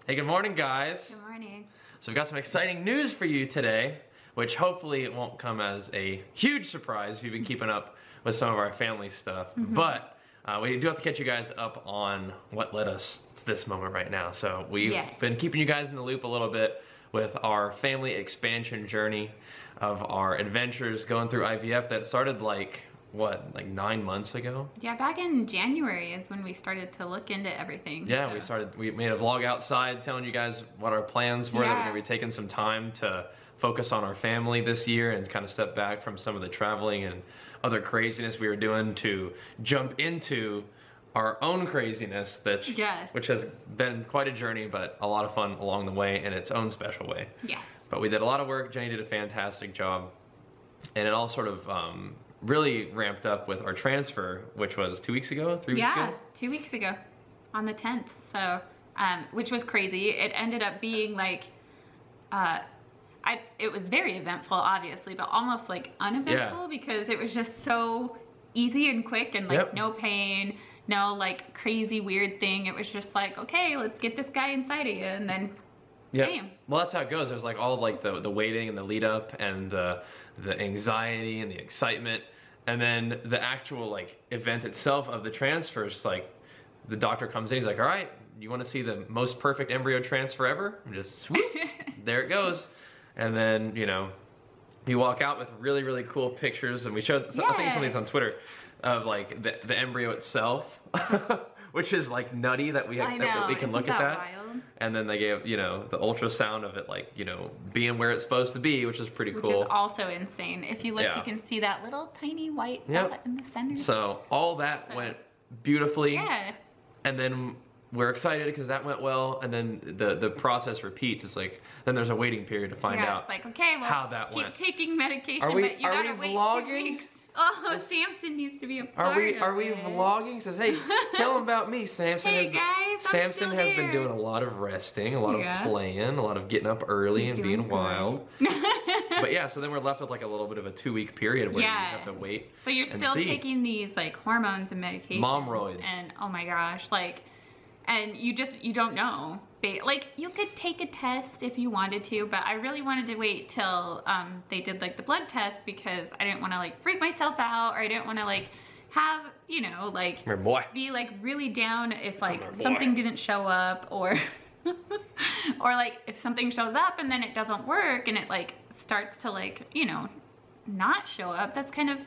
Hey, good morning, guys. Good morning. So we've got some exciting news for you today, which hopefully it won't come as a huge surprise if you've been keeping up with some of our family stuff. But we do have to catch you guys up on what led us to this moment right now. So we've been keeping you guys in the loop a little bit with our family expansion journey of our adventures going through IVF that started like 9 months ago? Yeah, back in January is when we started to look into everything. Yeah, so. we made a vlog outside telling you guys what our plans were, that we're gonna be taking some time to focus on our family this year and kind of step back from some of the traveling and other craziness we were doing to jump into our own craziness, which has been quite a journey, but a lot of fun along the way in its own special way. Yes. But we did a lot of work. Jenny did a fantastic job, and it all sort of really ramped up with our transfer, which was 2 weeks ago, 3 weeks ago? Yeah, 2 weeks ago on the 10th. So, which was crazy. It ended up being like, it was very eventful, obviously, but almost like uneventful because it was just so easy and quick and like no pain, no like crazy weird thing. It was just like, okay, let's get this guy inside of you, and then bam. Well, that's how it goes. There's like all like the waiting and the lead up and the anxiety and the excitement, and then the actual like event itself of the transfer is like the doctor comes in, he's like, all right, you want to see the most perfect embryo transfer ever? And just swoop, there it goes. And then, you know, you walk out with really, really cool pictures, and we showed, I think some of these on Twitter, of like the embryo itself, which is like nutty that we have, that we can look at that. Wild? And then they gave, you know, the ultrasound of it, like, you know, being where it's supposed to be, which is pretty cool. Which is also insane. If you look, you can see that little tiny white dot in the center. So all that went beautifully. Yeah. And then we're excited because that went well, and then the process repeats. It's like, then there's a waiting period to find out it's like, okay, well, how that went. Keep taking medication, but you gotta wait vlogging? 2 weeks. Oh, Samson needs to be a part of it. Are we vlogging? Says, hey, tell them about me. Samson Samson has been doing a lot of resting, a lot of playing, a lot of getting up early and being wild. But yeah, so then we're left with like a little bit of a 2-week period where you have to wait. So you're still taking these like hormones and medications. Momroids. And oh my gosh, like, and you don't know. Like, you could take a test if you wanted to, but I really wanted to wait till they did like the blood test, because I didn't want to like freak myself out, or I didn't want to like have, you know, like be like really down if like something didn't show up, or or like if something shows up and then it doesn't work and it like starts to like, you know, not show up. That's kind of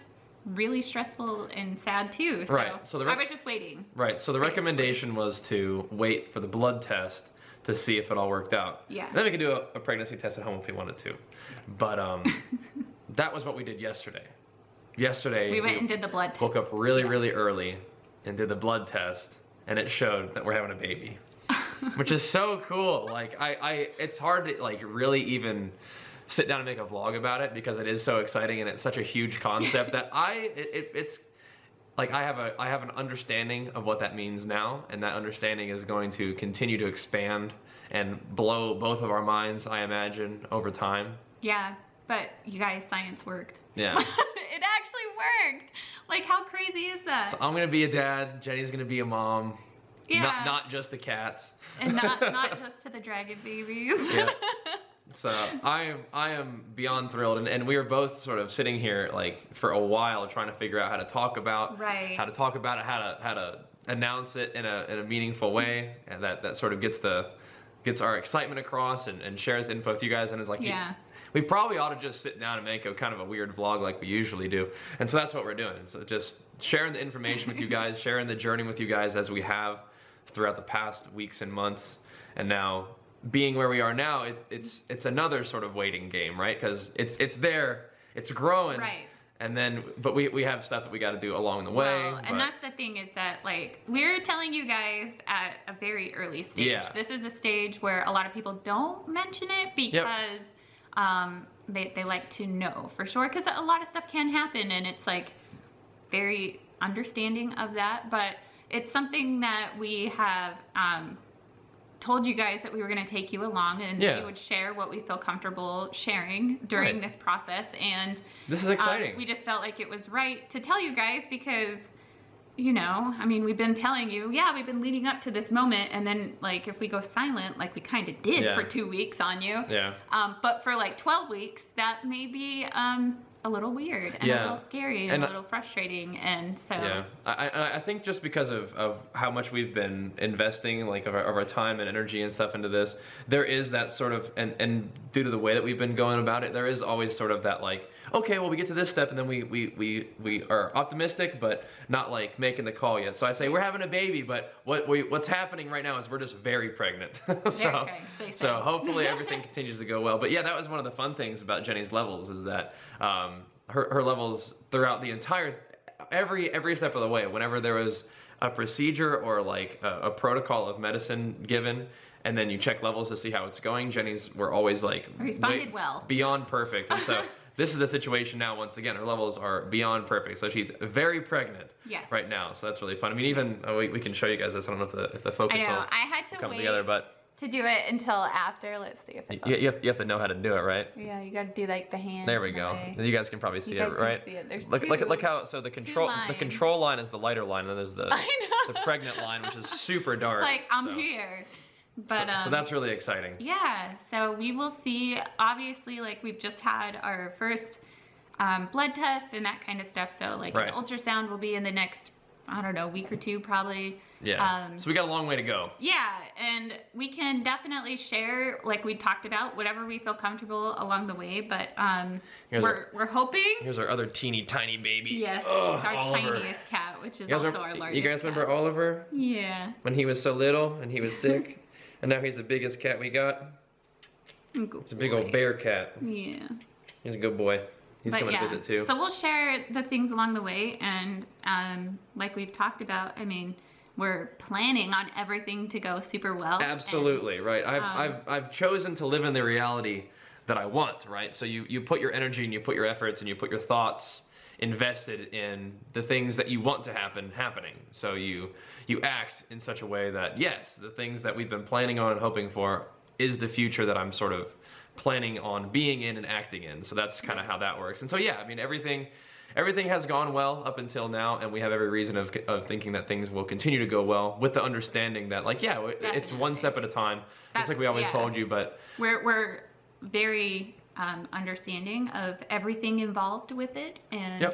really stressful and sad too. So, I was just waiting. So the recommendation was to wait for the blood test to see if it all worked out. Yeah. And then we could do a pregnancy test at home if we wanted to. But that was what we did yesterday. Yesterday we went and did the blood test. Woke up really, really early and did the blood test, and it showed that we're having a baby. Which is so cool. Like it's hard to like really even sit down and make a vlog about it, because it is so exciting and it's such a huge concept that it's like I have an understanding of what that means now, and that understanding is going to continue to expand and blow both of our minds, I imagine, over time. Yeah, but you guys, science worked. Yeah. It actually worked. Like, how crazy is that? So I'm gonna be a dad, Jenny's gonna be a mom. Yeah. Not just the cats. And not just to the dragon babies. Yeah. So I am beyond thrilled, and we were both sort of sitting here like for a while trying to figure out how to talk about how to talk about it, how to announce it in a meaningful way, and that sort of gets our excitement across and shares info with you guys, and is like, we probably ought to just sit down and make a kind of a weird vlog like we usually do. And so that's what we're doing. So just sharing the information with you guys, sharing the journey with you guys as we have throughout the past weeks and months, and now being where we are now, it's another sort of waiting game, right? Because it's there, it's growing, and then but we have stuff that we got to do along the way. And that's the thing, is that like we're telling you guys at a very early stage. This is a stage where a lot of people don't mention it because they like to know for sure, because a lot of stuff can happen, and it's like very understanding of that. But it's something that we have told you guys that we were going to take you along, and we would share what we feel comfortable sharing during this process. And this is exciting. We just felt like it was right to tell you guys, because you know, I mean, we've been telling you, yeah, we've been leading up to this moment, and then like if we go silent, like we kind of did for 2 weeks on you. Yeah. But for like 12 weeks, that may be a little weird and a little scary and a little frustrating, and so. Yeah, I think just because of how much we've been investing, like of our time and energy and stuff into this, there is that sort of, and due to the way that we've been going about it, there is always sort of that like, okay, well we get to this step and then we are optimistic but not like making the call yet. So I say we're having a baby, but what's happening right now is we're just very pregnant. So hopefully everything continues to go well. But yeah, that was one of the fun things about Jenny's levels, is that her levels throughout the entire every step of the way, whenever there was a procedure or like a protocol of medicine given, and then you check levels to see how it's going, Jenny's were always like responded well, beyond perfect. And so this is the situation now. Once again, her levels are beyond perfect, so she's very pregnant right now. So that's really fun. I mean, even we can show you guys this. I don't know if the focus will come together, but to do it until after. Let's see if it you have to know how to do it, right? Yeah, you got to do like the hand. There we go. You guys can probably see it, right? See it. There's look how, so the control line is the lighter line, and then there's the pregnant line, which is super dark. It's like I'm here. But so that's really exciting. Yeah, so we will see. Obviously, like we've just had our first blood test and that kind of stuff. So like an ultrasound will be in the next, I don't know, week or two probably. Yeah. So we got a long way to go. Yeah, and we can definitely share, like we talked about, whatever we feel comfortable along the way. But we're hoping. Here's our other teeny tiny baby. Yes, our tiniest cat, which is also our largest. You guys remember Oliver? Yeah. When he was so little and he was sick, and now he's the biggest cat we got. He's a big old bear cat. Yeah. He's a good boy. He's coming to visit too. So we'll share the things along the way, and like we've talked about, I mean, we're planning on everything to go super well. Absolutely, right. I've chosen to live in the reality that I want, right? So you put your energy and you put your efforts and you put your thoughts invested in the things that you want to happening. So you act in such a way that, yes, the things that we've been planning on and hoping for is the future that I'm sort of planning on being in and acting in. So that's kind of how that works. And so yeah, I mean, everything has gone well up until now, and we have every reason of thinking that things will continue to go well, with the understanding that, like, yeah, it's one step at a time, just like we always told you. But we're very understanding of everything involved with it, and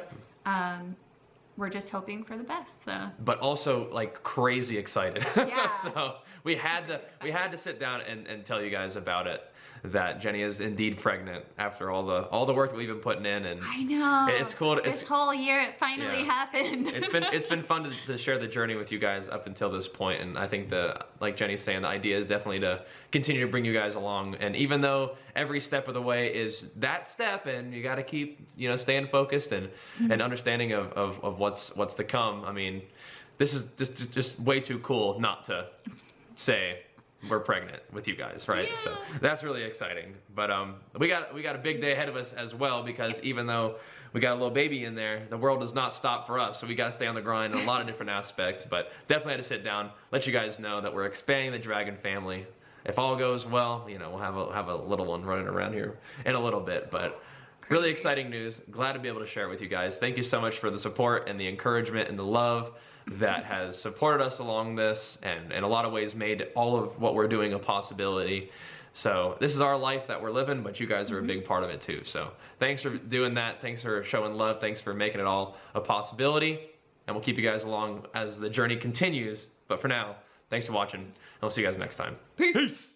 we're just hoping for the best. So. But also like crazy excited. Yeah. So we had to sit down and tell you guys about it, that Jenny is indeed pregnant after all the work that we've been putting in. And I know it's cool. This whole year it finally happened. It's been fun to share the journey with you guys up until this point, and I think like Jenny's saying, the idea is definitely to continue to bring you guys along. And even though every step of the way is that step, and you got to keep staying focused and understanding of what's to come. I mean, this is just way too cool not to say we're pregnant with you guys, right? Yeah. So that's really exciting. But we got a big day ahead of us as well, because even though we got a little baby in there, the world does not stop for us. So we got to stay on the grind in a lot of different aspects. But definitely had to sit down, let you guys know that we're expanding the dragon family. If all goes well, we'll have a little one running around here in a little bit. But really exciting news. Glad to be able to share it with you guys. Thank you so much for the support and the encouragement and the love that has supported us along this, and in a lot of ways made all of what we're doing a possibility. So this is our life that we're living, but you guys are a big part of it too. So thanks for doing that. Thanks for showing love. Thanks for making it all a possibility. And we'll keep you guys along as the journey continues. But for now, thanks for watching, and we'll see you guys next time. Peace!